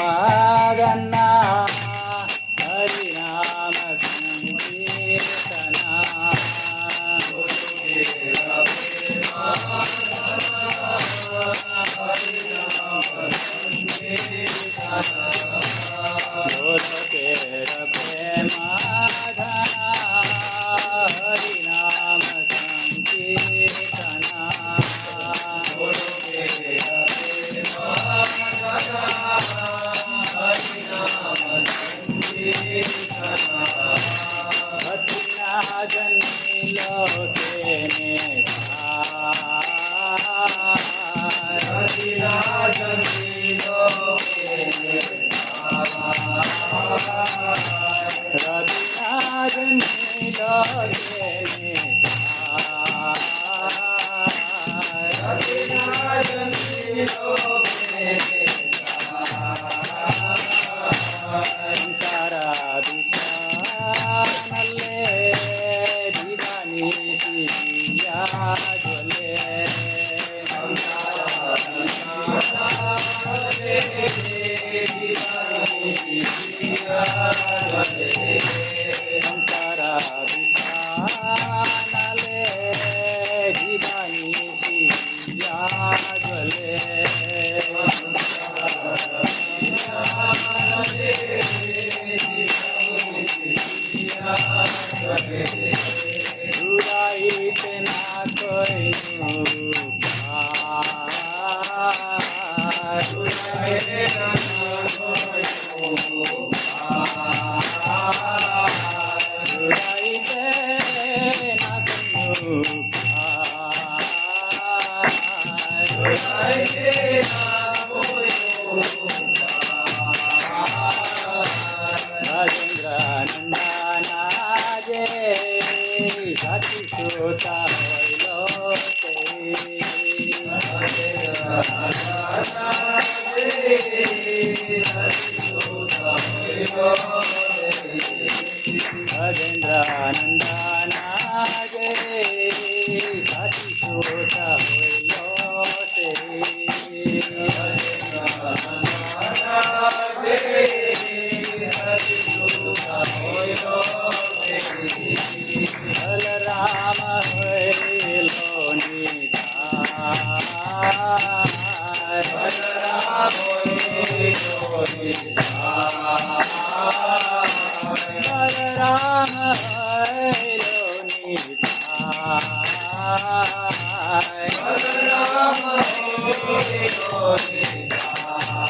madana Hari Nama Sankirtana Guru Kera Prema Hari Nama Sankirtana Guru Kera Prema Hari Nama Sankirtana Guru Kera Prema Hari Nama Sankirtana Bhatina Jani Loke Nethai Bhatina Jani Loke Nethai Bhatina Jani Loke Nethai Bhatina Jani Loke Samsara Vichanale Divani Siya Jole Samsara Vichanale Divani Siya Jole Samsara Vichanale Divani Siya Jole Duraite na koi upar Duraite na koi upar Duraite na koi upar Duraite na koi Bhajendra Nandana Jai Sati Sota Hoilo Se Bhajendra Nandana Jai Sati Sota Hoilo Se Bhajendra Nandana Jai Sati Sota Hoilo Se Bhajendra Nandana Jai Balarama hoilo nidhai Balarama hoilo nidhai Balarama hoilo nidhai Balarama hoilo nidhai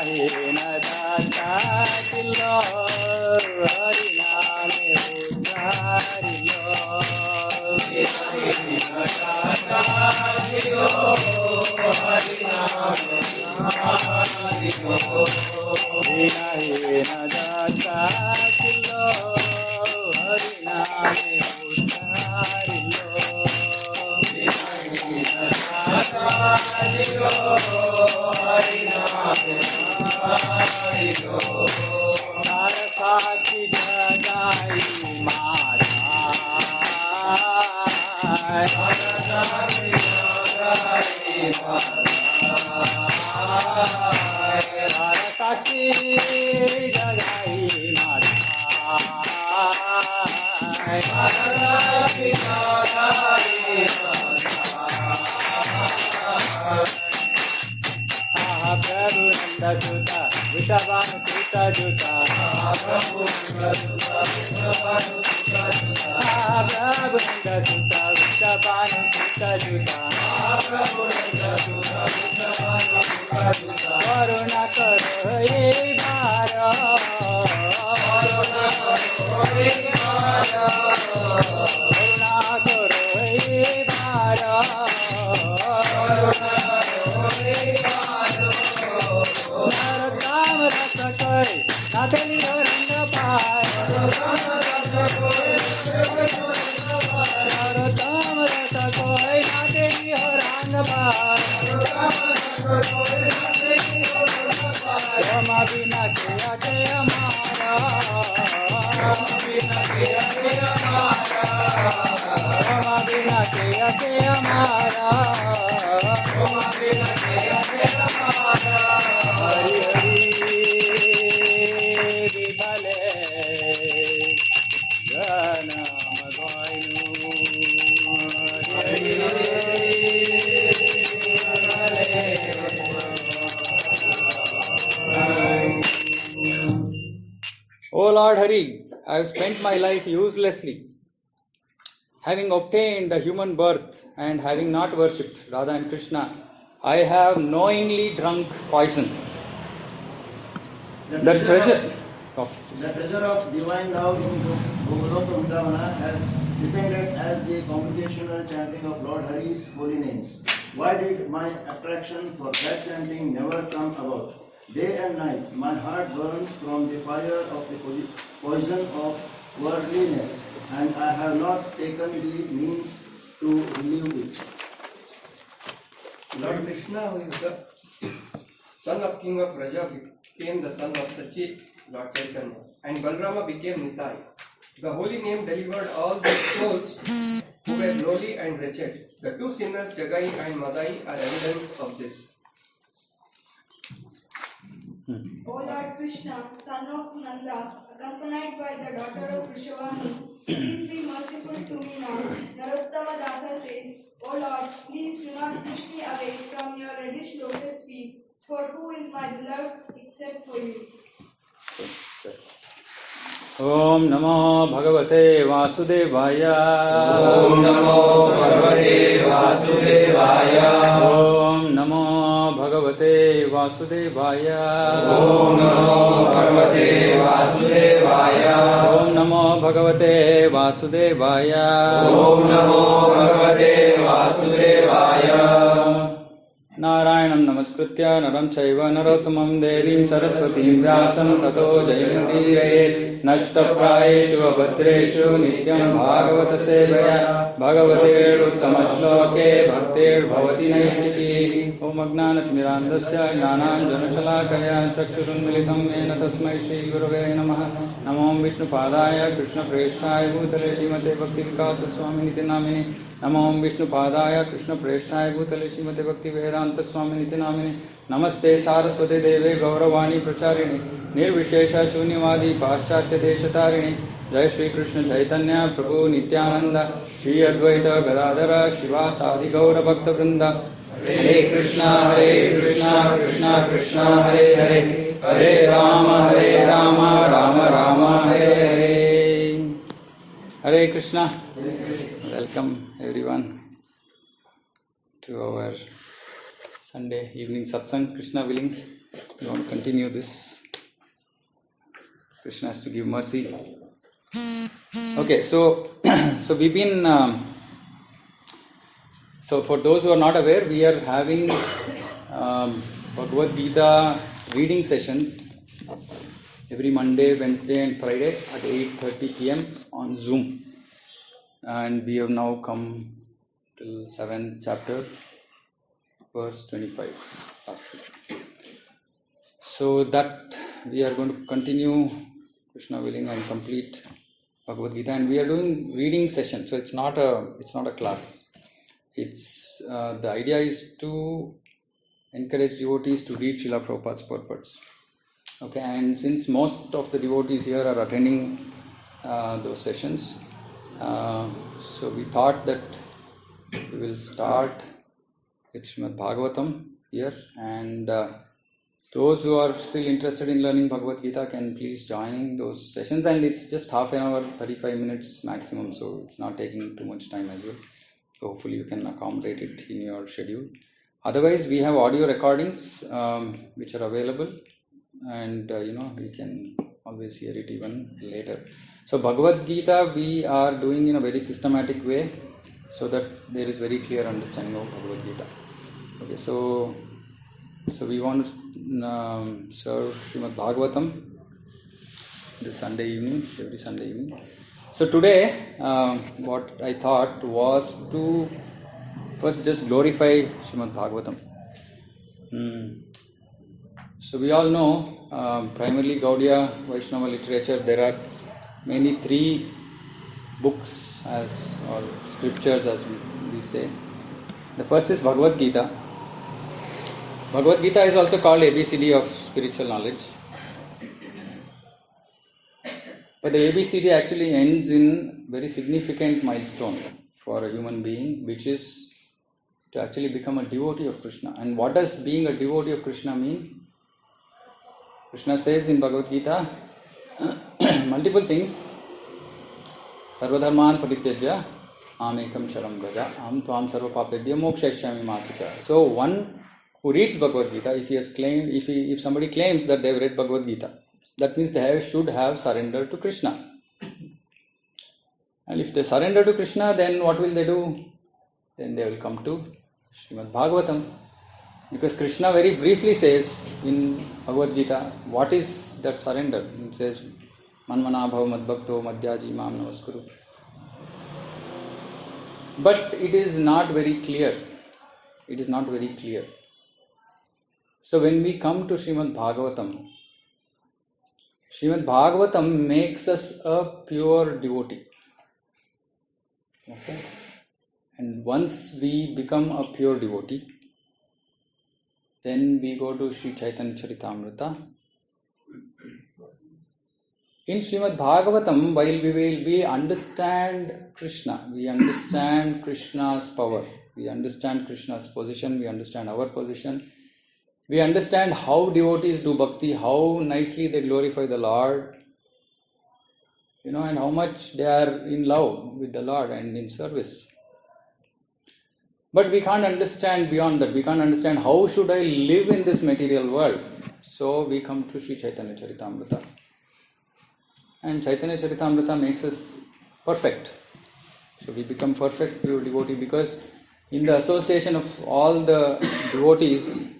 Hina data chilo Hari Name Udharilo Hina data chilo Hari Name Udharilo Hina data chilo Hari Name Udharilo Hina data chilo Hari Name Udharilo Sarakshi Jagai Madhai Sarakshi Jagai Madhai Sarakshi Jagai Madhai Sarakshi Jagai Madhai Prabhu Nanda Sutta Vritavanu Sutta Juta Prabhu Nanda Sutta Vritavanu Sutta Juta Prabhu Nanda Sutta Vritavanu Sutta Juta Prabhu Nanda Sutta Vritavanu Sutta Juta Karuna karo he bhara Karuna karo he bhara Karuna karo he bhara Karuna karo he bhara Narotam rasa koi nateli rang paay Narotam rasa koi nateli rang paay Rama bina kiya ke amara Rama bina kiya ke amara Rama bina kiya ke amara Rama bina kiya ke amara O Lord Hari, I have spent my life uselessly, having obtained a human birth and having not worshipped Radha and Krishna. I have knowingly drunk poison. The treasure of divine love in Bhāgavatam Vrindavana has descended as the congregational chanting of Lord Hari's holy names. Why did my attraction for that chanting never come about? Day and night, my heart burns from the fire of the poison of worldliness, and I have not taken the means to relieve it. Lord Krishna, who is the son of King of Raja, became the son of Sachi, Lord Chaitanya, and Balrama became Nitai. The holy name delivered all the souls who were lowly and wretched. The two sinners, Jagai and Madai, are evidence of this. O Lord Krishna, son of Nanda, accompanied by the daughter of Rishavani, please be merciful to me now. Narottama Dasa says, O Lord, please do not push me away from your reddish lotus feet, for who is my beloved except for you? Om Namo Bhagavate Vasudevaya. Om Namo Bhagavate Vasudevaya. Om Namo Bhagavate Vasudevaya. Om Namo Bhagavate Vasudevaya. Om Namo Bhagavate Vasudevaya. Om Namo Bhagavate Vasudevaya. Narayanam Namaskritya Naram Chaiva Narottamam Devim Saraswatim Vyasam Tato Jayantirayet Nashtaprayeshu Abhadreshu Nityam Bhagavata Sevaya Bhagavatir Uttamaśloke Bhaktir Bhavati Naishtiki Om Agnanatimirandasya Jnananjanashalakaya Chakshurunmilitam Yena Tasmai Shri Gurave Namaha Namo Vishnu Padaya Krishna Preshthaya Bhutale Śrīmate Bhakti Vikasa Swami Niti Namini Namo Vishnu Padaya Krishna Preshthaya Bhutale Śrīmate Bhakti Vedanta Swami Niti Namini Namaste Saraswate Deve Gauravani Pracharini Nirvishesha Shunyavadi Paschatya Deshatarini Jai Shri Krishna Chaitanya Prabhu Nityananda Shri Advaita Gadadhara Shiva Sadi Gaura Bhakta Vrinda Hare Krishna Krishna Krishna Hare Hare Hare Rama Rama Rama Hare Hare Hare Krishna. Welcome everyone to our Sunday evening satsang. Krishna willing, we want to continue this. Krishna has to give mercy. Okay, so we've been. So for those who are not aware, we are having Bhagavad Gita reading sessions every Monday, Wednesday, and Friday at 8:30 p.m. on Zoom. And we have now come till 7th chapter, verse 25. Last week. So that we are going to continue, Krishna willing, and complete Bhagavad Gita. And we are doing reading session. So it's not a class. It's the idea is to encourage devotees to read Srila Prabhupada's purports. Okay, and since most of the devotees here are attending those sessions, so we thought that we will start with Śrīmad Bhāgavatam here, and those who are still interested in learning Bhagavad Gita can please join those sessions, and it's just half an hour, 35 minutes maximum, so it's not taking too much time as well. So hopefully you can accommodate it in your schedule. Otherwise, we have audio recordings which are available, and we can always hear it even later. So Bhagavad Gita we are doing in a very systematic way, so that there is very clear understanding of Bhagavad Gita. Okay, so we want to serve Śrīmad Bhāgavatam this Sunday evening, every Sunday evening. So today, what I thought was to first just glorify Śrīmad Bhāgavatam. So we all know, primarily Gaudiya Vaishnava literature, there are mainly three books or scriptures as we say. The first is Bhagavad Gita. Bhagavad Gita is also called ABCD of spiritual knowledge. But the ABCD actually ends in very significant milestone for a human being, which is to actually become a devotee of Krishna. And what does being a devotee of Krishna mean? Krishna says in Bhagavad Gita, multiple things. Sarvadharman parityajya amekam sharam vraja am tvam sarva papebhyo mokshayashyami ma sutta. So one who reads Bhagavad Gita, if somebody claims that they have read Bhagavad Gita, that means they should have surrendered to Krishna. And if they surrender to Krishna, then what will they do? Then they will come to Śrīmad Bhāgavatam. Because Krishna very briefly says in Bhagavad Gita, what is that surrender? It says, Manmana bhava madbhakto madhyaji mam namaskuru. But it is not very clear. It is not very clear. So when we come to Śrīmad Bhāgavatam makes us a pure devotee. Okay? And once we become a pure devotee, then we go to Sri Chaitanya Charitamrita. In Śrīmad Bhāgavatam, while we understand Krishna, we understand Krishna's power, we understand Krishna's position, we understand our position, we understand how devotees do bhakti, how nicely they glorify the Lord, and how much they are in love with the Lord and in service. But we can't understand beyond that. We can't understand how should I live in this material world. So we come to Sri Chaitanya Charitamrita. And Chaitanya Charitamrita makes us perfect. So we become perfect pure devotee because in the association of all the devotees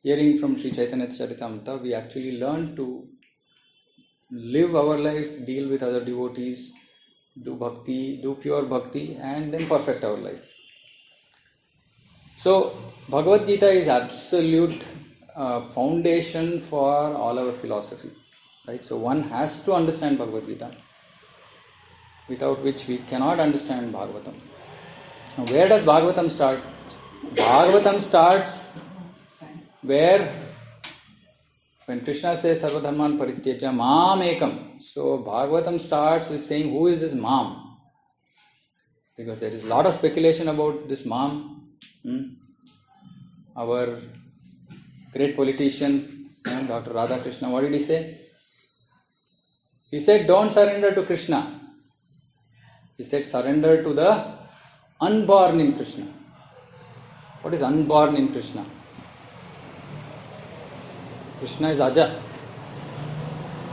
hearing from Sri Chaitanya Charitamrita, we actually learn to live our life, deal with other devotees, do bhakti, do pure bhakti, and then perfect our life. So Bhagavad Gita is absolute foundation for all our philosophy. Right? So one has to understand Bhagavad Gita, without which we cannot understand Bhagavatam. Now where does Bhagavatam start? Bhagavatam starts where when Krishna says Sarvadharman Parityajya Mam Ekam. So Bhagavatam starts with saying who is this Mam? Because there is a lot of speculation about this Mam. Our great politician, Dr. Radhakrishna, what did he say? He said, don't surrender to Krishna. He said, surrender to the unborn in Krishna. What is unborn in Krishna? Krishna is Aja.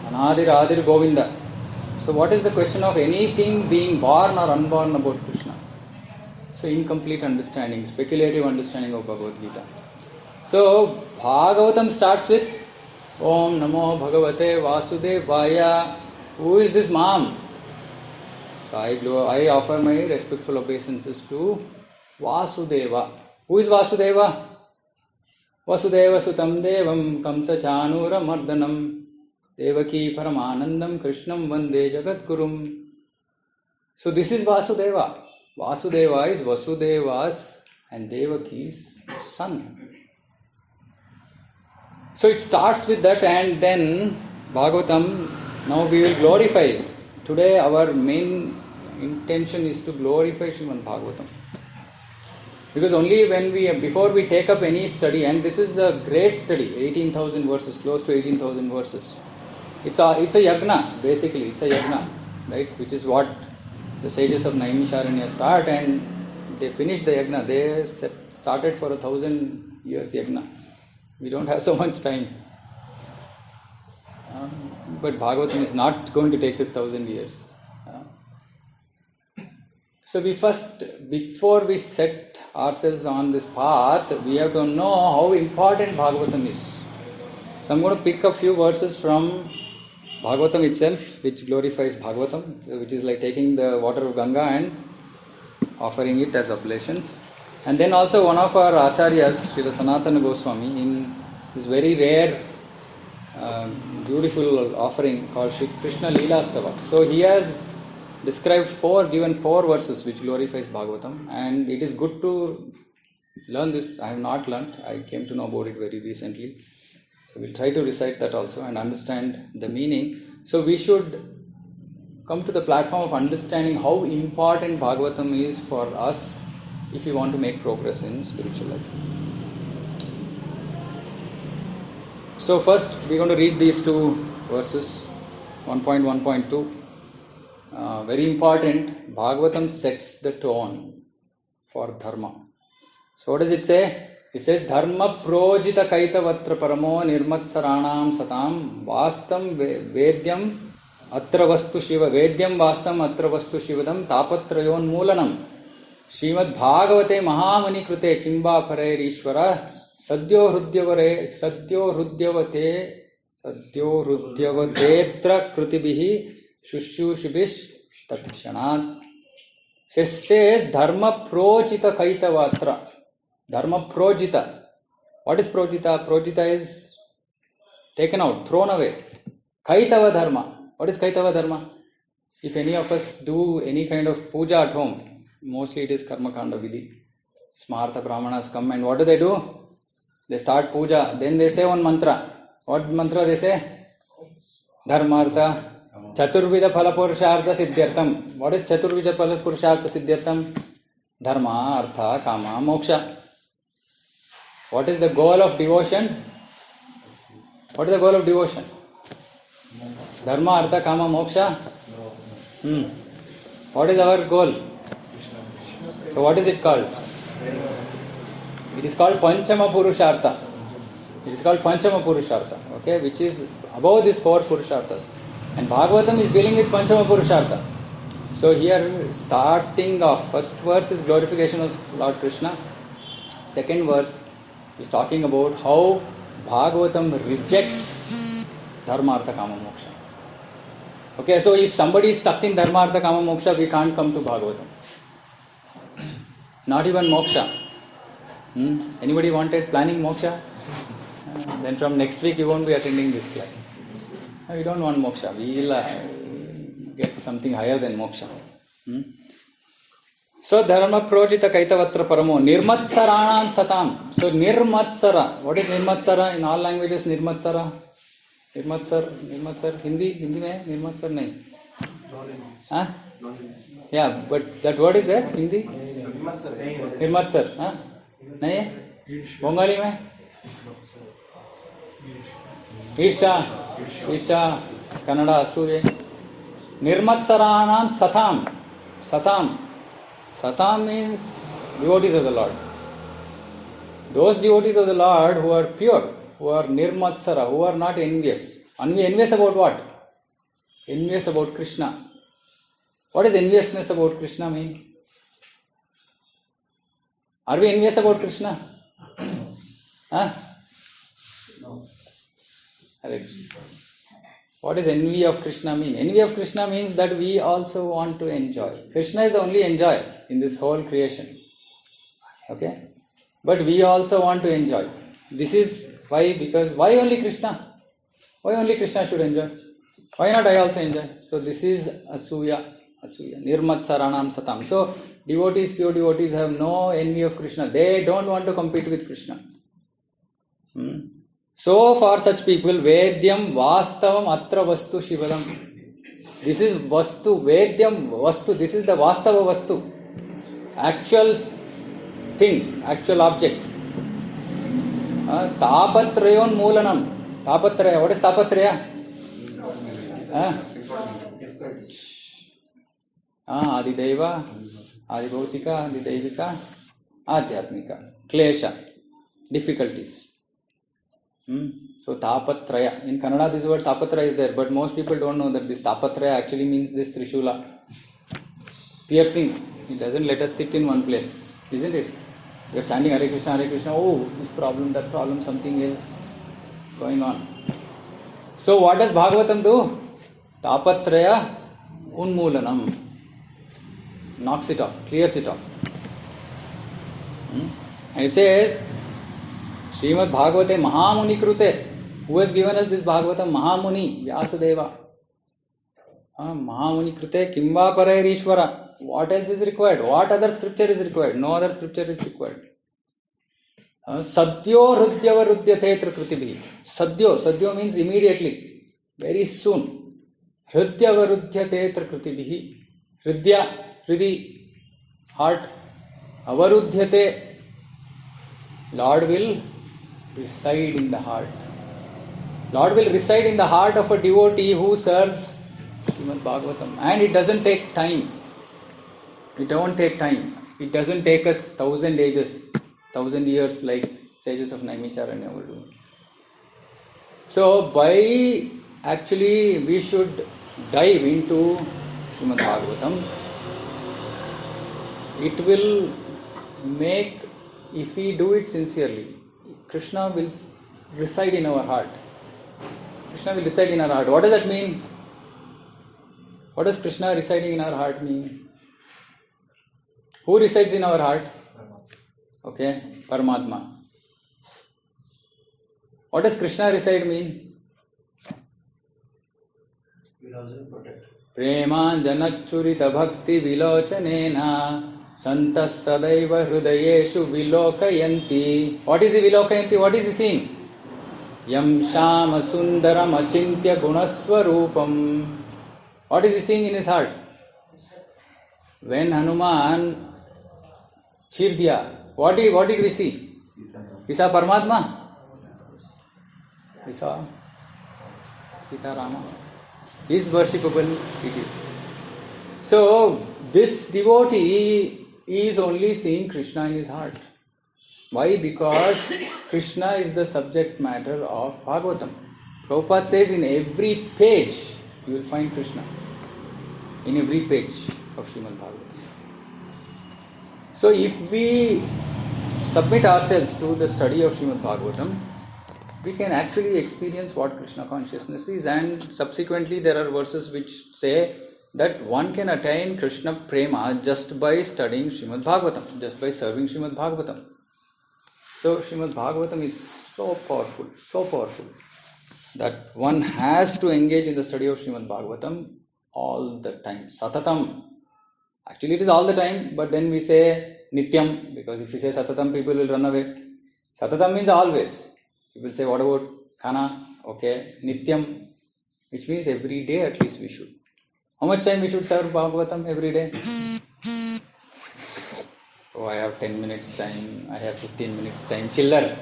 Anadir Adir Govinda. So what is the question of anything being born or unborn about Krishna? So incomplete understanding, speculative understanding of Bhagavad Gita. So Bhagavatam starts with Om Namo Bhagavate Vasudevaya. Who is this Mam? So I offer my respectful obeisances to Vasudeva. Who is Vasudeva? Vasudeva Sutam Devam Kamsa Chanura Mardanam Devaki Paramanandam Krishnam Vande Jagat Gurum. So this is Vasudeva. Vasudeva is Vasudeva's and Devaki's son. So it starts with that, and then Bhagavatam, now we will glorify. Today our main intention is to glorify Śrīmad Bhāgavatam. Because only before we take up any study, and this is a great study, 18,000 verses, close to 18,000 verses. It's a yagna, basically, it's a yagna, right? Which is what the sages of Naimisharanya start, and they finish the yagna. They started for 1,000 years yagna. We don't have so much time. But Bhagavatam is not going to take us 1,000 years. So before we set ourselves on this path, we have to know how important Bhagavatam is. So I'm going to pick a few verses from Bhagavatam itself, which glorifies Bhagavatam, which is like taking the water of Ganga and offering it as oblations. And then also one of our acharyas, Srila Sanatana Goswami, in this very rare, beautiful offering called Shri Krishna Leela Stava. So he has given four verses which glorifies Bhagavatam, and it is good to learn this. I have not learnt. I came to know about it very recently. So we'll try to recite that also and understand the meaning. So we should come to the platform of understanding how important Bhagavatam is for us if we want to make progress in spiritual life. So first we're going to read these two verses. 1.1.2. Very important. Bhagavatam sets the tone for dharma. So what does it say? It says, Dharma projita kaitavatra paramo nirmatsaranam satam vastam vedyam atra vastu shiva vedyam vastam atra vastu shivadam tapatrayon moolanam Śrīmad Bhāgavate Mahamani krute kimba parayirishvara sadyo hrudyavatetra krutibihi shushyushibish tatshanat. It says dharma projita kaitavatra. Dharma projita. What is projita? Projita is taken out, thrown away. Kaitava dharma. What is kaitava dharma? If any of us do any kind of puja at home, mostly it is karma kanda vidhi. Smartha brahmanas come and what do? They start puja. Then they say one mantra. What mantra they say? Dharmartha Chaturvida phala purushartha siddhyartham. What is Chaturvida phala purushartha siddhyartham? Dharma, artha, kama, moksha. What is the goal of devotion? What is the goal of devotion? Dharma, artha, kama, moksha. What is our goal? So what is it called? It is called Panchama Purushartha. It is called Panchama Purushartha, okay, which is above these four Purusharthas. And Bhagavatam is dealing with Panchama Purushartha. So here, starting off, first verse is glorification of Lord Krishna. Second verse is talking about how Bhagavatam rejects Dharma, Artha, Kama, Moksha. Okay, so if somebody is stuck in Dharma, Artha, Kama, Moksha, we can't come to Bhagavatam. Not even moksha. Anybody wanted planning moksha? Then from next week you won't be attending this class. No, we don't want moksha. We will get something higher than moksha. So dharma projita kaitavatra paramo nirmatsaranam satam. So nirmatsara. What is nirmatsara? In all languages nirmatsara. Nirmatsar. Hindi mein nirmatsar nahi. Huh? Yeah, but that word is there, Hindi? Nirmatsar. Huh? Nahi? Bengali mein? Irsha. Kannada, Asuye. Nirmatsaranam satam. Satam means devotees of the Lord. Those devotees of the Lord who are pure, who are nirmatsara, who are not envious. Envious about what? Envious about Krishna. What does enviousness about Krishna mean? Are we envious about Krishna? Huh? No. What does envy of Krishna mean? Envy of Krishna means that we also want to enjoy. Krishna is the only enjoyer in this whole creation. Okay? But we also want to enjoy. This is why, because why only Krishna? Why only Krishna should enjoy? Why not I also enjoy? So this is Asuya. Nirmatsaranam satam. So devotees, pure devotees have no envy of Krishna. They don't want to compete with Krishna. So for such people, Vedyam Vastavam Atra Vastu Shivadam. This is Vastu, Vedyam Vastu. This is the Vastava Vastu. Actual thing, actual object. Tapatrayon Moolanam. Tapatraya. What is Tapatraya? Adideva, Adibhautika, Adideivika, Adhyatmika. Klesha. Difficulties. So Tapatraya. In Kannada this word Tapatraya is there, but most people don't know that this Tapatraya actually means this Trishula. Piercing. It doesn't let us sit in one place, isn't it? We are chanting Hare Krishna, oh, this problem, that problem, something else going on. So what does Bhagavatam do? Tapatraya Unmoolanam. Knocks it off, clears it off. And it says, Śrīmad Bhāgavate Mahamuni Krute. Who has given us this Bhagavatam? Mahamuni, Vyasadeva. Mahamuni Krute Kimva Parayirishvara. What else is required? What other scripture is required? No other scripture is required. Sadyo Hrudyava Hrudyatetra Krutibhi. Sadyo means immediately, very soon. Hrudyava Hrudyatetra Krutibhi. Hridi, heart. Avarudhyate, Lord will reside in the heart. Lord will reside in the heart of a devotee who serves Śrīmad Bhāgavatam. And it doesn't take time. It don't take time. It doesn't take us 1,000 ages, 1,000 years like sages of Naimisharanya were doing. So actually we should dive into Śrīmad Bhāgavatam. It will make, if we do it sincerely, Krishna will reside in our heart. Krishna will reside in our heart. What does that mean? What does Krishna residing in our heart mean? Who resides in our heart? Okay, Paramatma. What does Krishna reside mean? Premanjanachurita bhakti vilochanena santas sadaiva hrudayeshu vilokayanti. What is the vilokayanti? What is he seeing? Yam shama sundaram achintya gunaswarupam. What is he seeing in his heart? When Hanuman cheered diya, what did we see? We saw Paramatma. We saw Sita Rama. Is worshipable, it is. So, this devotee is only seeing Krishna in his heart. Why? Because Krishna is the subject matter of Bhagavatam. Prabhupada says in every page you will find Krishna. In every page of Śrīmad Bhāgavatam. So, if we submit ourselves to the study of Śrīmad Bhāgavatam, we can actually experience what Krishna consciousness is, and subsequently there are verses which say that one can attain Krishna Prema just by studying Śrīmad Bhāgavatam, just by serving Śrīmad Bhāgavatam. So Śrīmad Bhāgavatam is so powerful that one has to engage in the study of Śrīmad Bhāgavatam all the time. Satatam. Actually it is all the time, but then we say Nityam, because if we say Satatam, people will run away. Satatam means always. People say, what about Khana? Okay, Nityam, which means every day at least we should. How much time we should serve Bhagavatam every day? Oh, I have 10 minutes time, I have 15 minutes time. Chiller.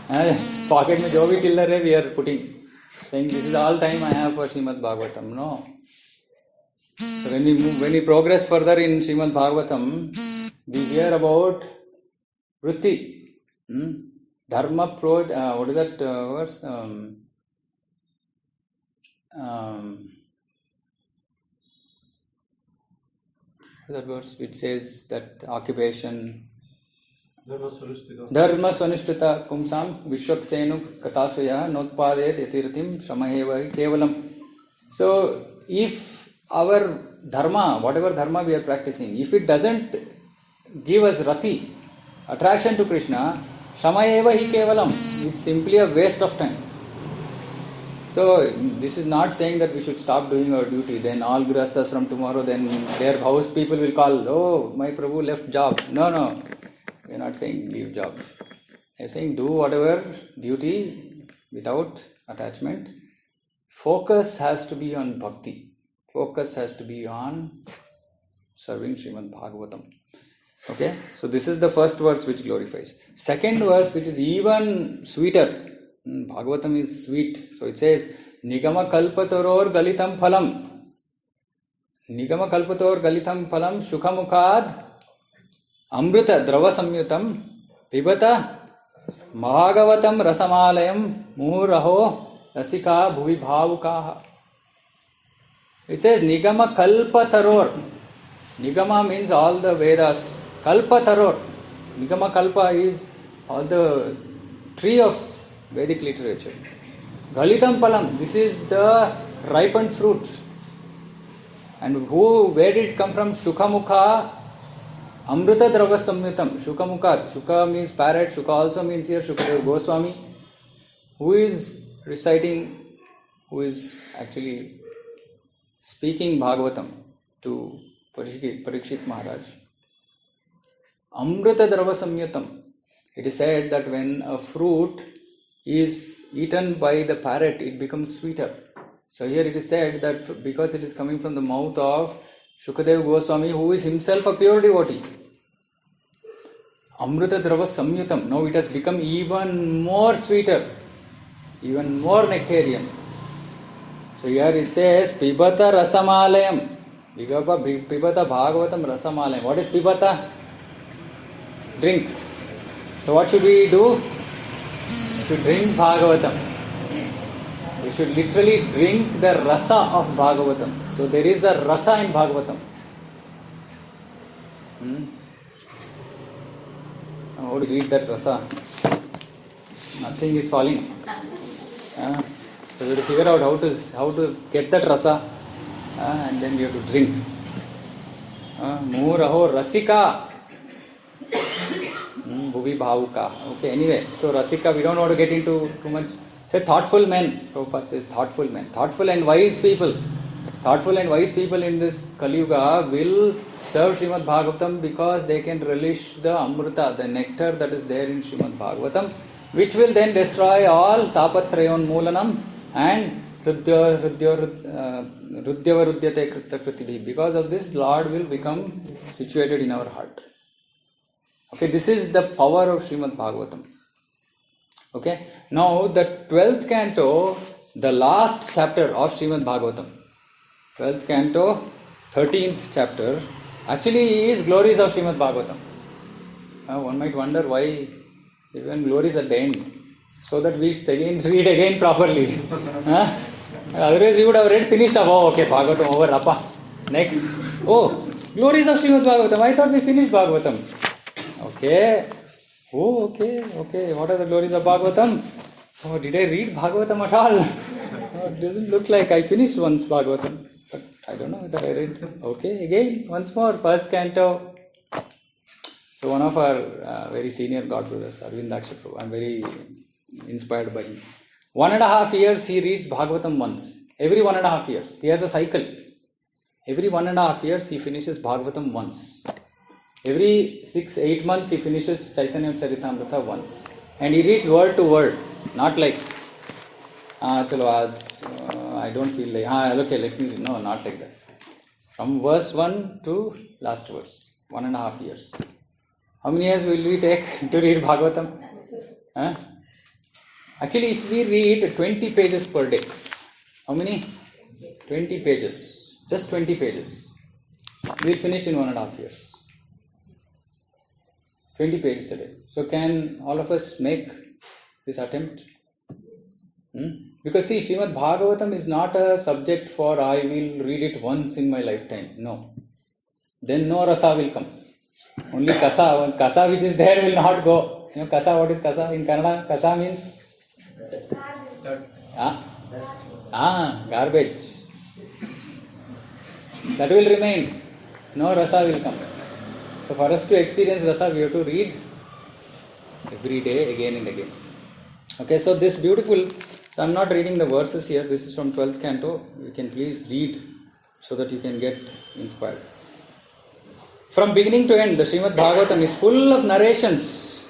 Pocket mein jo bhi chiller hai, we are putting. Saying this is all time I have for Śrīmad Bhāgavatam. No. So when we progress further in Śrīmad Bhāgavatam, we hear about Vritti. Dharma what is that verse? That verse which says that occupation Dharma svanishthita kumsam vishwaksenu katasvaya notpadayat yatiratim shamaheva kevalam. So if our dharma, whatever dharma we are practicing, if it doesn't give us rati, attraction to Krishna, Shamayeva hi kevalam. It's simply a waste of time. So, this is not saying that we should stop doing our duty. Then all grihasthas from tomorrow, then their house people will call, oh, my Prabhu left job. No. We are not saying leave job. We are saying do whatever duty without attachment. Focus has to be on bhakti. Focus has to be on serving Śrīmad Bhāgavatam. Okay, so this is the first verse which glorifies. Second verse which is even sweeter. Bhagavatam is sweet. So it says, Nigama kalpatoror galitam phalam. Nigama kalpator galitam phalam shukhamukad amrita drava samyutam pibata Bhagavatam rasamalayam muhuraho rasika bhuvi bhavukaha. It says Nigama kalpataror. Nigama means all the Vedas. Kalpataror. Nigama kalpa is all the tree of Vedic literature. Galitam palam. This is the ripened fruits. And where did it come from? Shukhamukha Amrita Drava Samyutam. Shukamukat. Shuka means parrot. Shuka also means here Shukadeva Goswami. Who is reciting, who is actually speaking Bhagavatam to Parikshit Maharaj. Amrita Drava Samyutam. It is said that when a fruit is eaten by the parrot, it becomes sweeter. So here it is said that because it is coming from the mouth of Shukadeva Goswami, who is himself a pure devotee. Amrita Drava Samyutam. Now it has become even more sweeter. even more nectarian. So here it says, Pibata Rasamalayam. Pibata Bhagavatam Rasamalayam. What is Pibata? Drink. So what should we do? We should drink Bhagavatam. We should literally drink the rasa of Bhagavatam. So there is a rasa in Bhagavatam. How do you read that rasa? Nothing is falling. So we have to figure out how to get that rasa, and then we have to drink. Muraho rasika. Bhuvi bhavuka. Okay, anyway, so rasika, we don't want to get into too much. Say thoughtful men. Prabhupada says thoughtful men. Thoughtful and wise people. Thoughtful and wise people in this Kali Yuga will serve Śrīmad Bhāgavatam because they can relish the Amrita, the nectar that is there in Śrīmad Bhāgavatam, which will then destroy all tapatrayon moolanam and rudyavarudyate kritakritibi. Because of this, Lord will become situated in our heart. Okay, this is the power of Śrīmad Bhāgavatam. Okay, now the 12th canto, the last chapter of Śrīmad Bhāgavatam, 12th canto, 13th chapter, actually is glories of Śrīmad Bhāgavatam. One might wonder why even glories at the end, so that we read again properly. Otherwise we would have read finished up. Oh, okay, Bhagavatam over, Appa. Next. Oh, glories of Śrīmad Bhāgavatam. I thought we finished Bhagavatam. Okay. Oh, okay. What are the glories of Bhagavatam? Oh, did I read Bhagavatam at all? Oh, it doesn't look like I finished once Bhagavatam. But I don't know whether I read. Okay, again, once more, first canto. So one of our very senior God brothers, Arvindaksha Prabhu, I'm very inspired by him. 1.5 years he reads Bhagavatam once. Every 1.5 years. He has a cycle. Every 1.5 years he finishes Bhagavatam once. Every 6-8 months he finishes Chaitanya Charitamrita once. And he reads word to word. Not like, I don't feel like, okay, let me read. No, not like that. From verse 1 to last verse. 1.5 years. How many years will we take to read Bhagavatam? Actually, if we read 20 pages per day, how many? 20 pages. Just 20 pages. We'll finish in 1.5 years. 20 pages a day. So can all of us make this attempt? Because see, Śrīmad Bhāgavatam is not a subject for I will read it once in my lifetime. No. Then no rasa will come. Only kasa. Kasa which is there will not go. You know kasa, what is kasa? In Kannada, kasa means? Garbage. That will remain. No rasa will come. So for us to experience rasa, we have to read every day, again and again. Okay, so this beautiful, so I'm not reading the verses here, this is from 12th canto, you can please read so that you can get inspired. From beginning to end, the Śrīmad Bhāgavatam is full of narrations.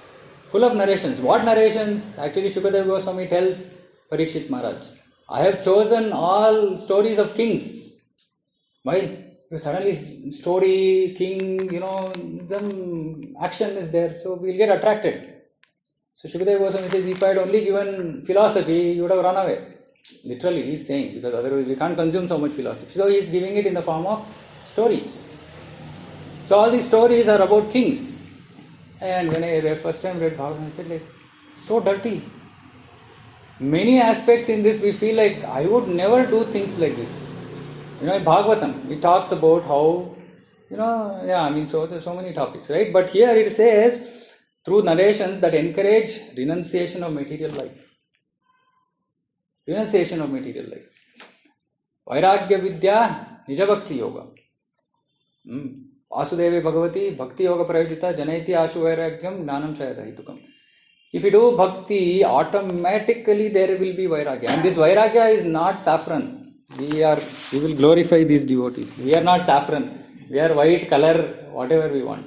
Full of narrations. What narrations? Actually, Shukadeva Goswami tells Parikshit Maharaj, I have chosen all stories of kings. Why? Because suddenly story, king, then action is there, so we'll get attracted. So Shukadeva Goswami says, if I had only given philosophy, you would have run away. Literally, he is saying, because otherwise we can't consume so much philosophy. So he is giving it in the form of stories. So all these stories are about kings. And when I first time read Bhagavatam, I said, so dirty. Many aspects in this we feel like, I would never do things like this. In Bhagavatam, it talks about how, so there's so many topics, right? But here it says, through narrations that encourage renunciation of material life. Renunciation of material life. Vairagya Vidya Nija Bhakti Yoga. Vasudeve Bhagavati Bhakti Yoga Prayojita Janaiti Ashu Vairagyam Gnanam Chayadahitukam. If you do bhakti, automatically there will be vairagya. And this vairagya is not saffron. We will glorify these devotees. We are not saffron. We are white color, whatever we want.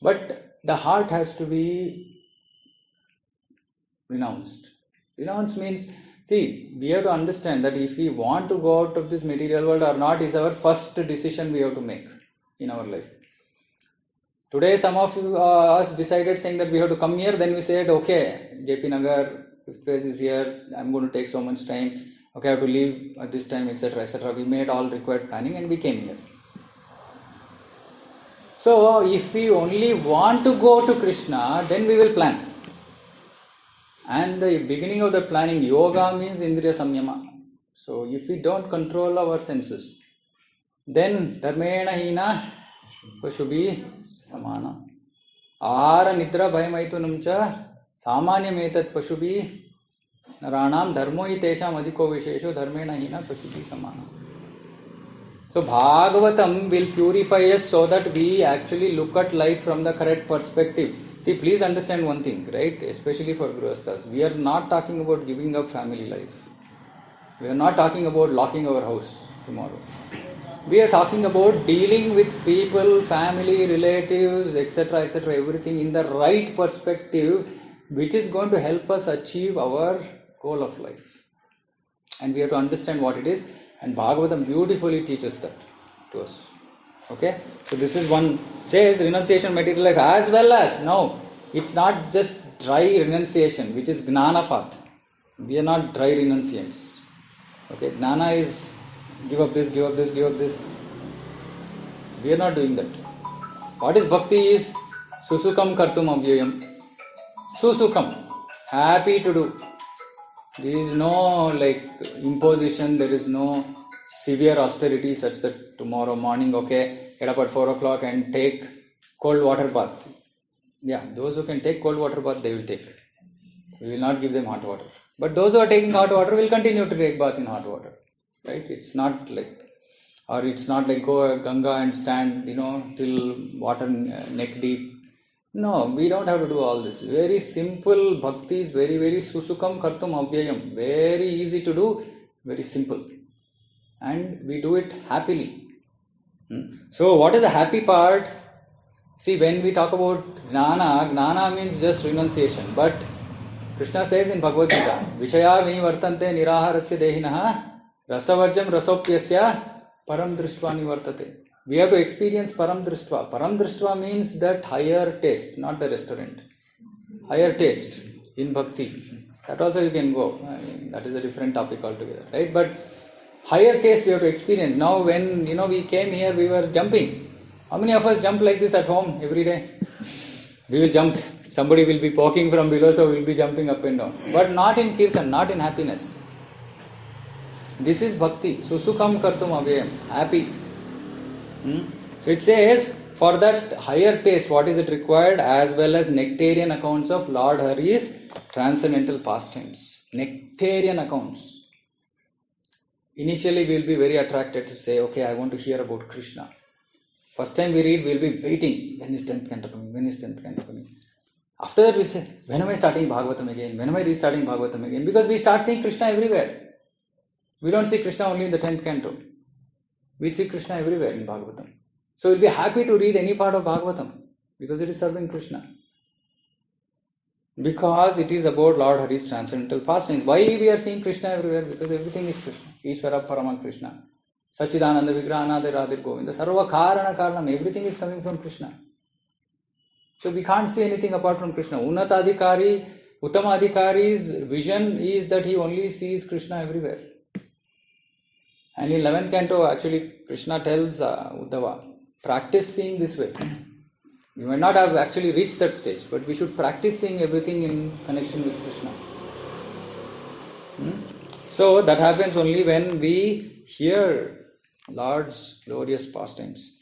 But the heart has to be renounced. Renounce means, see, we have to understand that if we want to go out of this material world or not is our first decision we have to make in our life. Today some of us decided saying that we have to come here, then we said, okay, JP Nagar, fifth phase is here, I'm going to take so much time, okay, I have to leave at this time, etc., etc. We made all required planning and we came here. So, if we only want to go to Krishna, then we will plan. And the beginning of the planning, yoga means indriya samyama. So, if we don't control our senses, then dharmena hina pashubi samana. Ahara nidra bhayamaitunam cha samanyametat pashubi naranam dharmo itesham adhiko vishesho dharmena hina pashubi samana. So Bhāgavatam will purify us so that we actually look at life from the correct perspective. See, please understand one thing, right? Especially for Grihasthas. We are not talking about giving up family life. We are not talking about locking our house tomorrow. We are talking about dealing with people, family, relatives, etc., etc., everything in the right perspective, which is going to help us achieve our goal of life. And we have to understand what it is. And Bhagavatam beautifully teaches that to us. Okay? So this is one, says renunciation material life as well as, no, it's not just dry renunciation, which is Gnana path. We are not dry renunciants. Okay? Gnana is give up this, give up this, give up this. We are not doing that. What is bhakti is susukam kartum avyayam. Susukam. Happy to do. There is no imposition, there is no severe austerity such that tomorrow morning, okay, get up at 4 o'clock and take cold water bath. Yeah, those who can take cold water bath, they will take. We will not give them hot water. But those who are taking hot water will continue to take bath in hot water. Right? It's not like go Ganga and stand, till water neck deep. No, we don't have to do all this. Very simple bhakti is very, very susukam kartum avyayam. Very easy to do, very simple. And we do it happily. So, what is the happy part? See, when we talk about gnana means just renunciation. But Krishna says in Bhagavad Gita, Vishaya vivartante niraharasya dehinaha rasavarjam rasopyasya param drishtva nivartate. We have to experience param drishtva. Param drishtva means that higher taste, not the restaurant. Higher taste in bhakti. That also you can go. I mean, that is a different topic altogether, right? But higher taste we have to experience. Now when we came here, we were jumping. How many of us jump like this at home every day? We will jump. Somebody will be poking from below, so we will be jumping up and down. But not in kirtan, not in happiness. This is bhakti. Susukam kartum avyayam. Happy. So it says, for that higher taste, what is it required? As well as nectarian accounts of Lord Hari's transcendental pastimes. Nectarian accounts. Initially, we will be very attracted to say, okay, I want to hear about Krishna. First time we read, we will be waiting. When is 10th canto coming? When is 10th canto coming? After that, we will say, when am I starting Bhagavatam again? When am I restarting Bhagavatam again? Because we start seeing Krishna everywhere. We don't see Krishna only in the 10th canto. We see Krishna everywhere in Bhagavatam. So we'll be happy to read any part of Bhagavatam because it is serving Krishna. Because it is about Lord Hari's transcendental pastimes. Why we are seeing Krishna everywhere? Because everything is Krishna. Ishvara Parama Krishna. Sachidananda Vigrahanade Radhir Govinda. Sarva Karana Karanam. Everything is coming from Krishna. So we can't see anything apart from Krishna. Uttama Adhikari's vision is that he only sees Krishna everywhere. And in 11th canto, actually, Krishna tells Uddhava, practice seeing this way. We might not have actually reached that stage, but we should practice seeing everything in connection with Krishna. So that happens only when we hear Lord's glorious pastimes,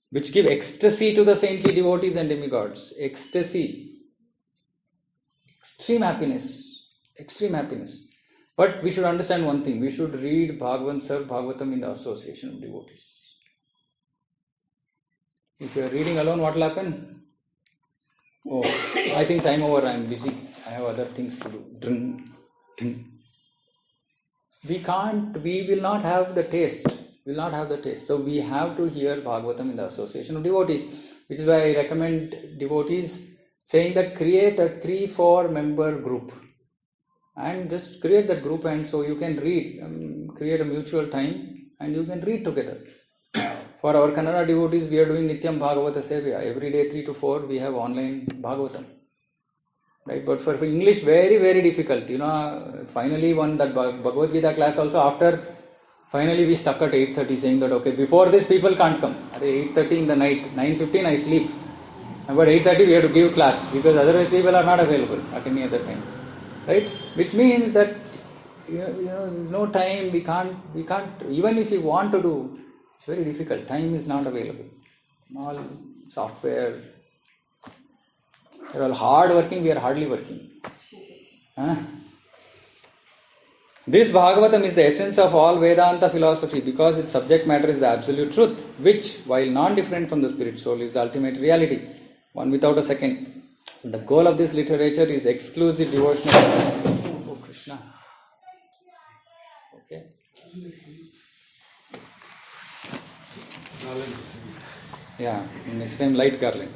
which give ecstasy to the saintly devotees and demigods. Ecstasy. Extreme happiness. Extreme happiness. But we should understand one thing. We should read Bhagavan, serve Bhagavatam in the association of devotees. If you are reading alone, what will happen? Oh, I think time over, I am busy. I have other things to do. We will not have the taste. So we have to hear Bhagavatam in the association of devotees. Which is why I recommend devotees saying that create a 3-4 member group. And just create that group, and so you can read, create a mutual time and you can read together. For our Kannada devotees, we are doing Nityam Bhagavata Sevya. Every day 3 to 4 we have online Bhagavatam. right? But for English, very, very difficult. Finally, that Bhagavad Gita class also, after finally we stuck at 8:30, saying that, okay, before this people can't come. At 8:30 in the night, 9:15 I sleep. About 8:30 we have to give class, because otherwise people are not available at any other time, right? Which means that no time, we can't, even if you want to do, it's very difficult. Time is not available. All software, they're all hard working, we are hardly working. This Bhagavatam is the essence of all Vedanta philosophy, because its subject matter is the absolute truth, which, while non-different from the spirit soul, is the ultimate reality, one without a second. The goal of this literature is exclusive devotional. Oh, Krishna. Okay. Yeah, next time light garland.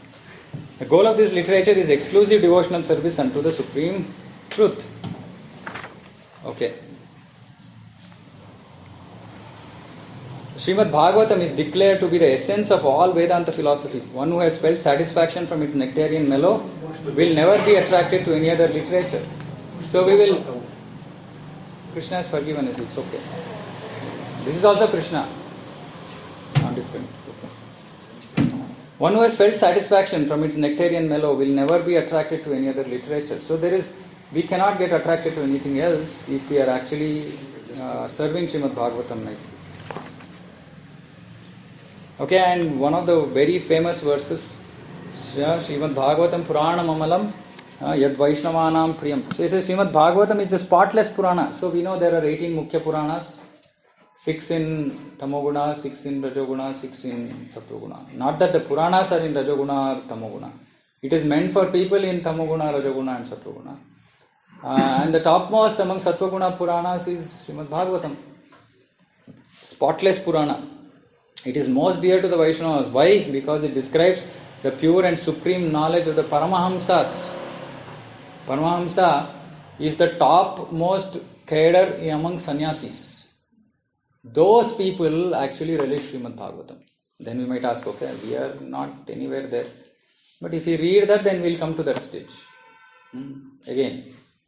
The goal of this literature is exclusive devotional service unto the supreme truth. Okay. Śrīmad Bhāgavatam is declared to be the essence of all Vedanta philosophy. One who has felt satisfaction from its nectarian mellow will never be attracted to any other literature. So we will... Krishna has forgiven us, it's okay. This is also Krishna. Not different. Okay. One who has felt satisfaction from its nectarian mellow will never be attracted to any other literature. So we cannot get attracted to anything else if we are actually serving Śrīmad Bhāgavatam nicely. Okay, and one of the very famous verses, Śrīmad Bhāgavatam Purāṇam Amalam Yad Vaishnavanam Priyam. So it says Śrīmad Bhāgavatam is the spotless Purana. So we know there are 18 Mukhya Puranas, 6 in Tamoguna, 6 in Rajoguna, 6 in Sattoguna. Not that the Puranas are in Rajoguna or Tamoguna. It is meant for people in Tamoguna, Rajoguna and Sattoguna. And the topmost among Sattva-guna Puranas is Śrīmad Bhāgavatam. Spotless Purana. It is most dear to the Vaishnavas. Why? Because it describes the pure and supreme knowledge of the Paramahamsas. Paramahamsa is the topmost cadre among sannyasis. Those people actually relish Śrīmad Bhāgavatam. Then we might ask, okay, we are not anywhere there. But if we read that, then we'll come to that stage. Again,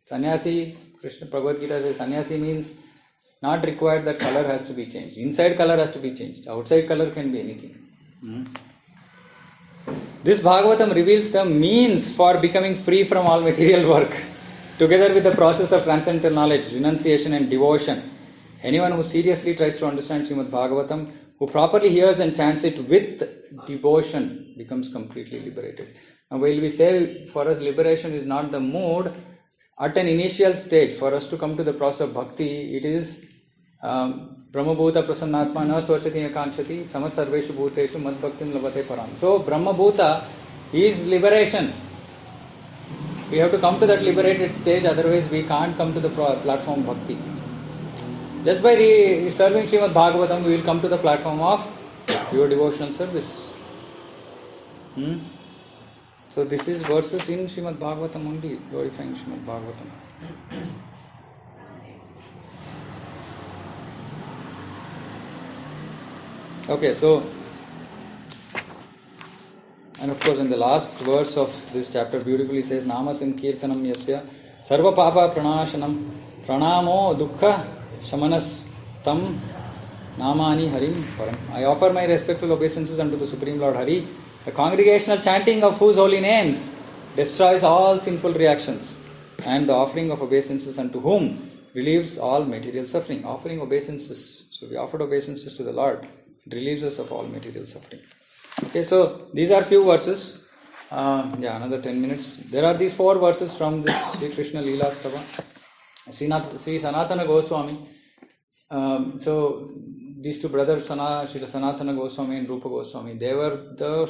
sannyasi, Krishna Bhagavad Gita says, sannyasi means not required that color has to be changed. Inside color has to be changed. Outside color can be anything. This Bhagavatam reveals the means for becoming free from all material work, together with the process of transcendental knowledge, renunciation and devotion. Anyone who seriously tries to understand Śrīmad Bhāgavatam, who properly hears and chants it with devotion, becomes completely liberated. Now while we say for us liberation is not the mood, at an initial stage, for us to come to the process of bhakti, it is Brahmabhuta prasannatma na svachati akanshati samasarveshu bhuteshu mad bhaktim labate param. So Brahmabhuta is liberation. We have to come to that liberated stage, otherwise we can't come to the platform of bhakti. Just by serving Śrīmad Bhāgavatam, we will come to the platform of pure devotional service. So this is verses in Śrīmad Bhāgavatam only, glorifying Śrīmad Bhāgavatam. Okay, so, and of course in the last verse of this chapter beautifully says, Nama Sankirtanam Yasya Sarva Papa Pranashanam Pranamo Dukkha Shamanas Tam Namani Harim Param. I offer my respectful obeisances unto the Supreme Lord Hari, the congregational chanting of whose holy names destroys all sinful reactions, and the offering of obeisances unto whom relieves all material suffering. Offering obeisances. So we offered obeisances to the Lord. It relieves us of all material suffering. Okay, so these are few verses. Another 10 minutes. There are these 4 verses from this Sri Krishna Leela Stava. Sri Sanatana Goswami. So these two brothers, Sri Sanatana Goswami and Rupa Goswami, they were the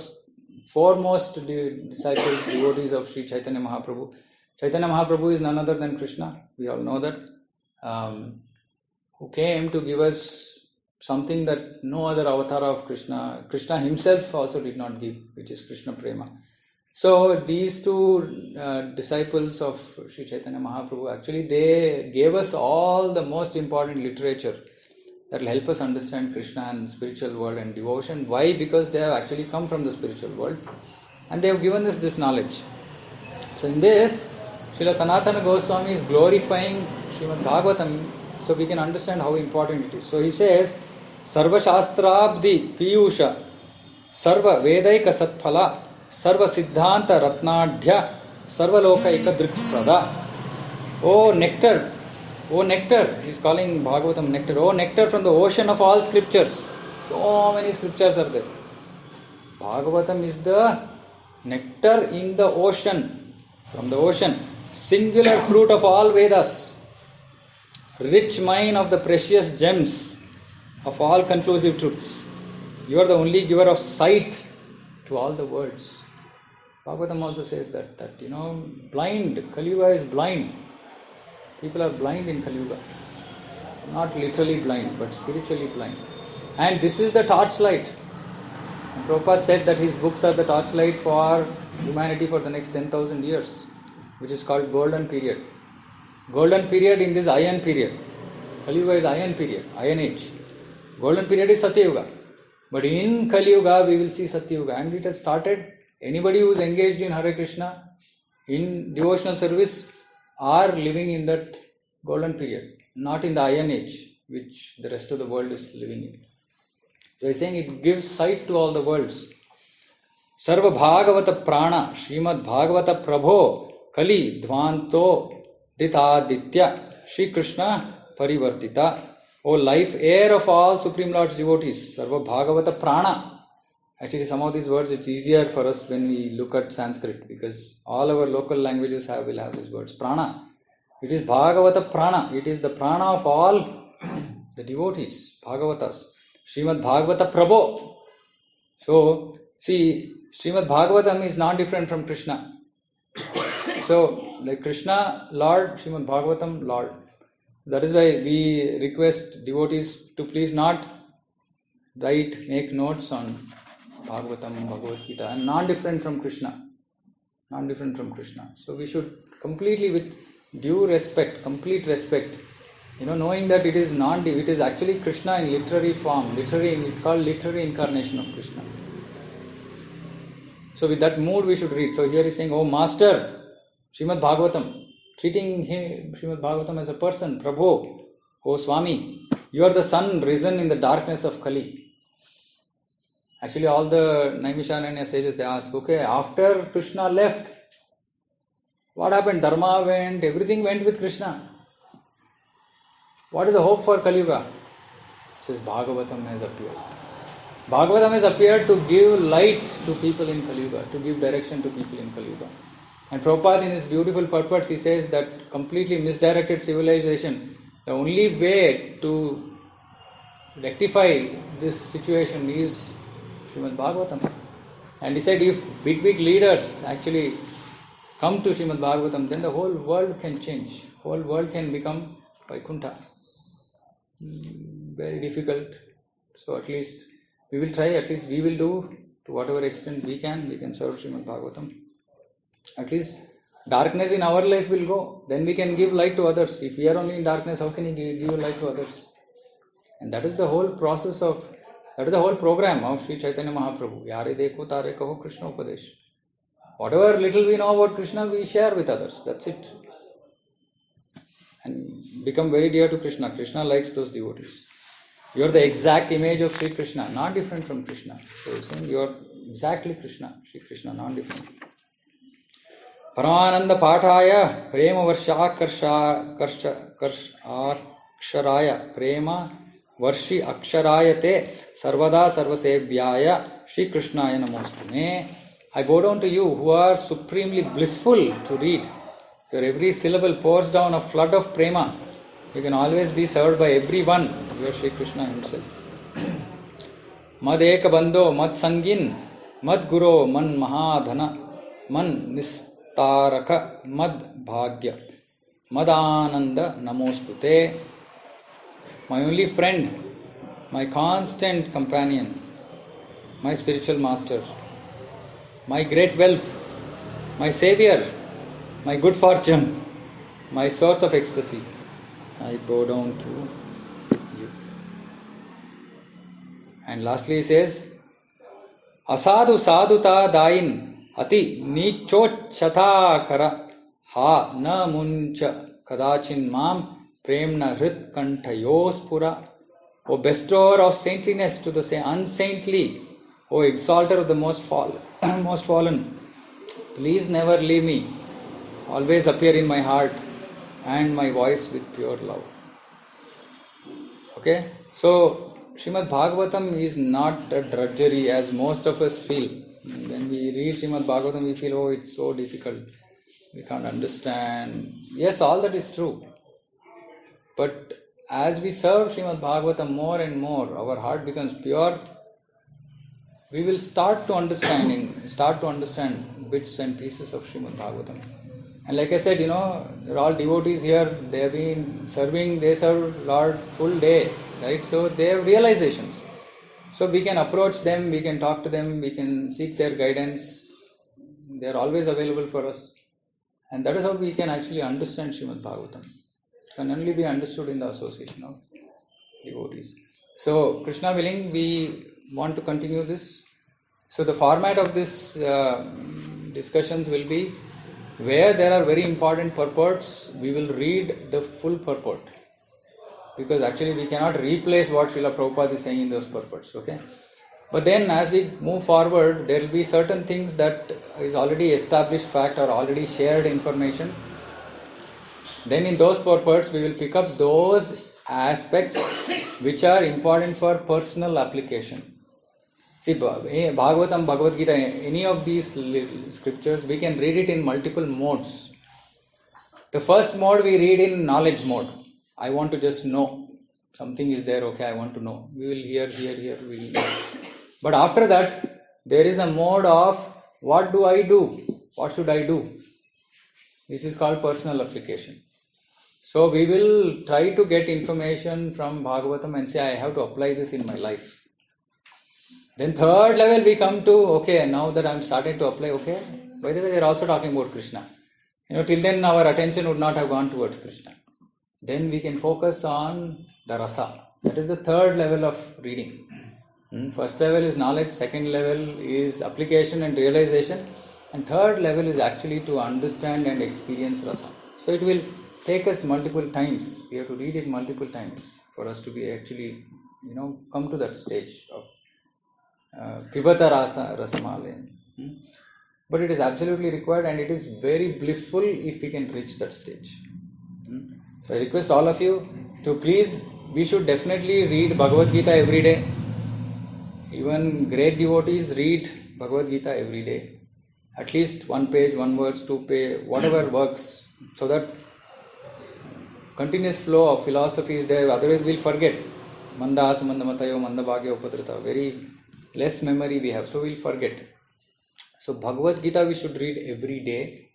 foremost disciples, devotees of Sri Chaitanya Mahaprabhu. Chaitanya Mahaprabhu is none other than Krishna. We all know that. Who came to give us something that no other avatar of Krishna himself also did not give, which is Krishna Prema. So these two disciples of Sri Chaitanya Mahaprabhu, actually they gave us all the most important literature that will help us understand Krishna and spiritual world and devotion. Why? Because they have actually come from the spiritual world and they have given us this knowledge. So in this, Srila Sanatana Goswami is glorifying Śrīmad Bhāgavatam so we can understand how important it is. So he says, Sarva Shastrabdi Piyusha Sarva Vedaika Satphala Sarva Siddhanta Ratnadhya Sarva Lokaika Driksprada. Oh nectar, he's calling Bhagavatam nectar. Oh nectar from the ocean of all scriptures. So many scriptures are there. Bhagavatam is the nectar in the ocean, from the ocean. Singular fruit of all Vedas. Rich mine of the precious gems of all conclusive truths. You are the only giver of sight to all the worlds. Bhagavatam also says that blind, Kali Yuga is blind. People are blind in Kali Yuga. Not literally blind, but spiritually blind. And this is the torchlight. And Prabhupada said that his books are the torchlight for humanity for the next 10,000 years, which is called golden period. Golden period in this iron period. Kali Yuga is iron period, iron age. Golden period is Satya Yuga. But in Kali Yuga we will see Satya Yuga. And it has started. Anybody who is engaged in Hare Krishna, in devotional service, are living in that golden period, not in the iron age, which the rest of the world is living in. So he's saying it gives sight to all the worlds. Sarva Bhagavata Prana, Śrīmad Bhāgavata Prabho, Kali Dhvanto Ditaditya, Shri Krishna Parivartita. O life air of all Supreme Lord's devotees, Sarva Bhagavata Prana. Actually, some of these words, it's easier for us when we look at Sanskrit, because all our local languages will have these words. Prana. It is Bhagavata Prana. It is the prana of all the devotees, Bhagavatas. Śrīmad Bhāgavata Prabho. So, see, Śrīmad Bhāgavatam is not different from Krishna. So, like Krishna, Lord, Śrīmad Bhāgavatam, Lord. That is why we request devotees to please not make notes on Bhagavatam, Bhagavad Gita, and non-different from Krishna. Non-different from Krishna. So we should completely, with due respect, complete respect, knowing that it is actually Krishna in literary form. It's called literary incarnation of Krishna. So with that mood we should read. So here he is saying, oh Master, Śrīmad Bhāgavatam, treating him, Śrīmad Bhāgavatam, as a person, Prabhu, oh Swami, you are the sun risen in the darkness of Kali. Actually, all the Naimisharanya sages, they ask, okay, after Krishna left, what happened? Dharma went, everything went with Krishna. What is the hope for Kali Yuga? It says Bhagavatam has appeared. Bhagavatam has appeared to give light to people in Kali Yuga, to give direction to people in Kali Yuga. And Prabhupada in his beautiful purports, he says that completely misdirected civilization, the only way to rectify this situation is Śrīmad Bhāgavatam. And he said if big leaders actually come to Śrīmad Bhāgavatam, then the whole world can change. Whole world can become Vaikuntha. Very difficult. So at least we will try, at least we will do to whatever extent we can serve Śrīmad Bhāgavatam. At least darkness in our life will go. Then we can give light to others. If we are only in darkness, how can you give light to others? And that is the whole process that is the whole program of Sri Chaitanya Mahaprabhu. Yare dekho tare kaho Krishna Upadesh. Whatever little we know about Krishna, we share with others. That's it. And become very dear to Krishna. Krishna likes those devotees. You are the exact image of Sri Krishna, not different from Krishna. So he's saying you are exactly Krishna, Sri Krishna, not different. Paramananda Pathaya Prema Varshaksharaya Prema Varshi Aksharayate Sarvada Sarvasebhyaya Shri Krishnaya Namostune. I bow down to you who are supremely blissful to read. Your every syllable pours down a flood of prema. You can always be served by everyone. You are Shri Krishna himself. Mad Eka Bandho, Mad Sangin, Mad Guru, Man Mahadhana, Man Nistaraka, Mad Bhagya, Mad Ananda Namostute. My only friend, my constant companion, my spiritual master, my great wealth, my savior, my good fortune, my source of ecstasy. I bow down to you. And lastly he says, Asadu sadhuta dain ati nichot chata kara Ha na muncha kadachin mam premna hrit kantayospura. O bestower of saintliness to the unsaintly, O exalter of the most fallen, please never leave me. Always appear in my heart and my voice with pure love. Okay, so Śrīmad Bhāgavatam is not a drudgery as most of us feel. When we read Śrīmad Bhāgavatam, we feel, oh, it's so difficult, we can't understand. Yes, all that is true. But as we serve Śrīmad Bhāgavatam more and more, our heart becomes pure. We will start to understand bits and pieces of Śrīmad Bhāgavatam. And like I said, there are all devotees here, they have been serving, they serve Lord full day, right? So they have realizations. So we can approach them, we can talk to them, we can seek their guidance. They are always available for us. And that is how we can actually understand Śrīmad Bhāgavatam. It can only be understood in the association of devotees. So, Krishna willing, we want to continue this. So the format of this discussions will be, where there are very important purports, we will read the full purport. Because actually we cannot replace what Srila Prabhupada is saying in those purports, okay? But then as we move forward, there will be certain things that is already established fact or already shared information. Then in those purports, we will pick up those aspects which are important for personal application. See, Bhagavatam, Bhagavad Gita, any of these scriptures, we can read it in multiple modes. The first mode we read in knowledge mode. I want to just know. Something is there, okay, I want to know. We will hear, we will know. But after that, there is a mode of, what do I do? What should I do? This is called personal application. So we will try to get information from Bhagavatam and say, I have to apply this in my life. Then third level we come to, okay, now that I'm starting to apply, okay, by the way, they're also talking about Krishna. Till then our attention would not have gone towards Krishna. Then we can focus on the rasa. That is the third level of reading. First level is knowledge, second level is application and realization, and third level is actually to understand and experience rasa. So it will take us multiple times. We have to read it multiple times for us to be actually, come to that stage of Pibata Rasamale. But it is absolutely required and it is very blissful if we can reach that stage. So I request all of you to please, we should definitely read Bhagavad Gita every day. Even great devotees read Bhagavad Gita every day. At least 1 page, 1 verse, 2 page, whatever works, so that continuous flow of philosophy is there. Otherwise we'll forget. Mandas, Mandamatayo, Mandabhagyo, Upadrata. Very less memory we have, so we'll forget. So Bhagavad Gita we should read every day,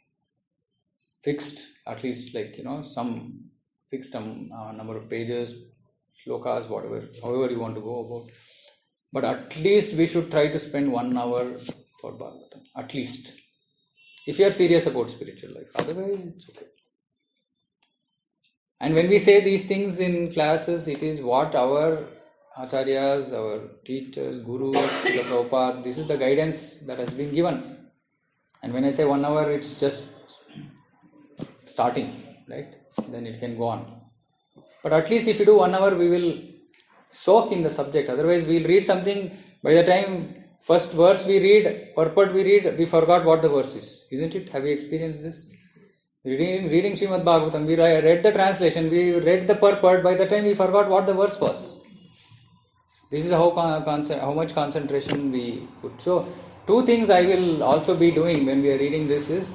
fixed, at least some fixed number of pages, shlokas, whatever, however you want to go about. But at least we should try to spend 1 hour for Bhagavatam, at least. If you are serious about spiritual life, otherwise it's okay. And when we say these things in classes, it is what our acharyas, our teachers, gurus, the Prabhupada, this is the guidance that has been given. And when I say 1 hour, it's just starting, right? Then it can go on. But at least if you do 1 hour, we will soak in the subject. Otherwise, we will read something, by the time first verse we read, purport we read, we forgot what the verse is. Isn't it? Have you experienced this? Reading Śrīmad Bhāgavatam, we read the translation, we read the purport, by the time we forgot what the verse was. This is how much concentration we put. So, 2 things I will also be doing when we are reading this is,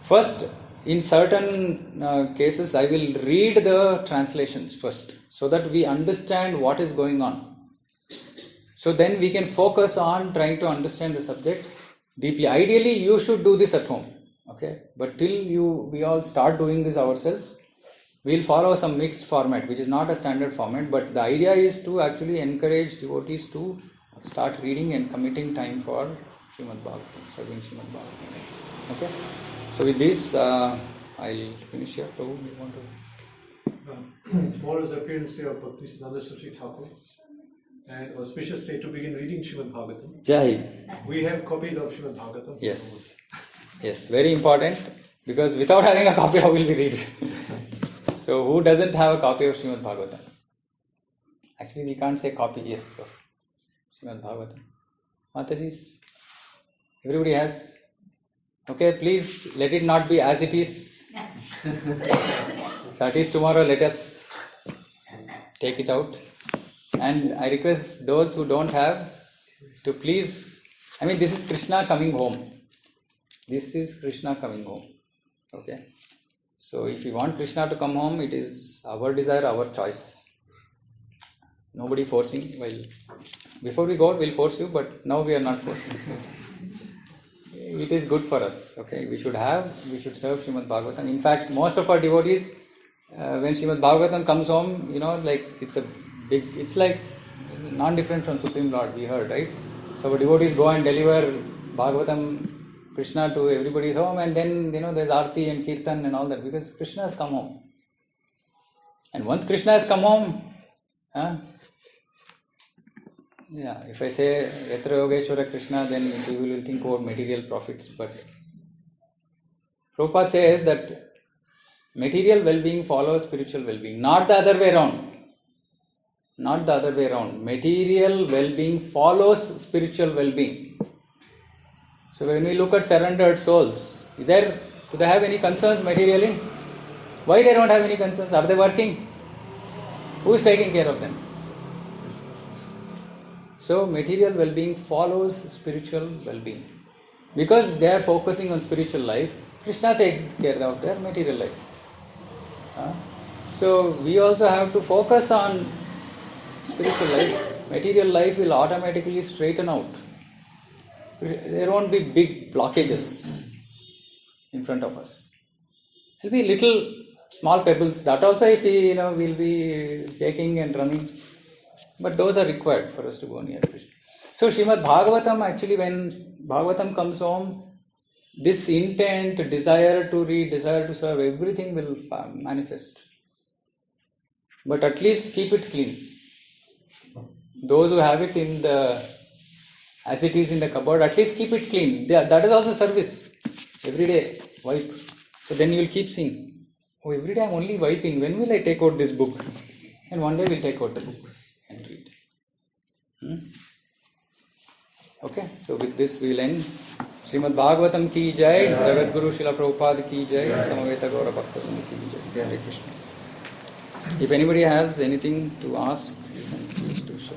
first, in certain cases, I will read the translations first, so that we understand what is going on. So then we can focus on trying to understand the subject deeply. Ideally, you should do this at home. Okay, but till we all start doing this ourselves, we'll follow some mixed format, which is not a standard format, but the idea is to actually encourage devotees to start reading and committing time for Śrīmad Bhāgavatam, serving Śrīmad Bhāgavatam. Okay, so with this, I'll finish here. Prabhu, you want to? Tomorrow is the appearance day of Bhakti Siddhanta Saraswati Thakur, and auspicious day to begin reading Śrīmad Bhāgavatam. Jai. We have copies of Śrīmad Bhāgavatam. Yes. Yes, very important. Because without having a copy, how will we read? So who doesn't have a copy of Śrīmad Bhāgavatam? Actually, we can't say copy, yes, of Śrīmad Bhāgavatam. Mataji's, everybody has. Okay, please let it not be as it is. So at least tomorrow let us take it out. And I request those who don't have to please, this is Krishna coming home. This is Krishna coming home. Okay. So if you want Krishna to come home, it is our desire, our choice. Nobody forcing. Well, before we go, we'll force you, but now we are not forcing. It is good for us. Okay, we should serve Śrīmad Bhāgavatam. In fact, most of our devotees, when Śrīmad Bhāgavatam comes home, it's like non-different from Supreme Lord, we heard, right? So our devotees go and deliver Bhāgavatam, Krishna to everybody's home, and then, there's Aarti and Kirtan and all that, because Krishna has come home. And once Krishna has come home, if I say Yatra Yogeshwara Krishna, then people will think about material profits. But Prabhupada says that material well-being follows spiritual well-being, not the other way around. Not the other way around. Material well-being follows spiritual well-being. So when we look at surrendered souls, do they have any concerns materially? Why they don't have any concerns? Are they working? Who is taking care of them? So material well-being follows spiritual well-being. Because they are focusing on spiritual life, Krishna takes care of their material life. So we also have to focus on spiritual life. Material life will automatically straighten out. There won't be big blockages in front of us. There will be little small pebbles. That also, if we will be shaking and running. But those are required for us to go near Krishna. So Śrīmad Bhāgavatam, actually when Bhāgavatam comes home, this intent, desire to read, desire to serve, everything will manifest. But at least keep it clean. Those who have it as it is in the cupboard, at least keep it clean. That is also service. Every day, wipe. So then you will keep seeing, every day I am only wiping. When will I take out this book? And one day we'll take out the book and read. Okay, so with this we'll end. Śrīmad Bhāgavatam ki jai, Jagat Guru Śrīla Prabhupada ki jai, Samaveta Gaura Bhakta Sangha ki jai. Hare Krishna. If anybody has anything to ask, you can please do so.